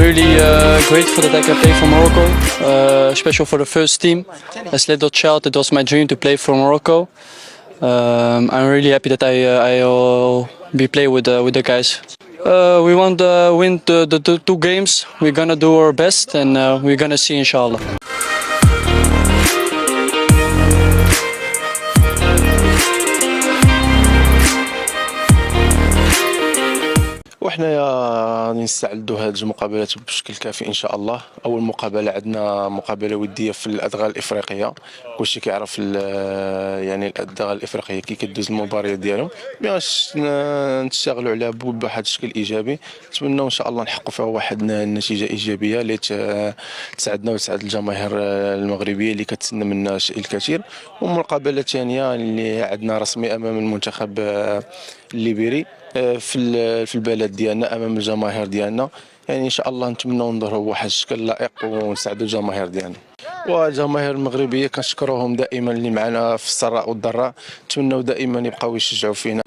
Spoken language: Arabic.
really grateful that I can play for Morocco, especially for the first team. As a little child, it was my dream to play for Morocco. I'm really happy that I'll be playing with the guys. We want to win the two games. We're gonna do our best, and we're gonna see, inshallah. وحنايا نستعدوا هذه المقابلات بشكل كافي ان شاء الله. اول مقابله عندنا مقابله وديه في الادغال الافريقيه. كلشي كيعرف يعني الادغال الافريقيه كي كدوز المباريات ديالهم باش نشتغلوا عليها بواحد الشكل ايجابي. نتمنى ان شاء الله نحققوا فيها واحد النتيجه ايجابيه اللي تسعدنا وتسعد الجماهير المغربيه اللي كتسنى منا الكثير. ومقابله ثانيه اللي عندنا رسمي امام المنتخب الليبيري في البلد ديالنا امام الجماهير ديالنا. يعني ان شاء الله نتمنوا نظهروا بواحد الشكل لائق ونساعدوا الجماهير ديالنا. والجماهير المغربيه كنشكروهم دائما اللي معنا في السراء والضراء. نتمنوا دائما يبقاو يشجعوا فينا.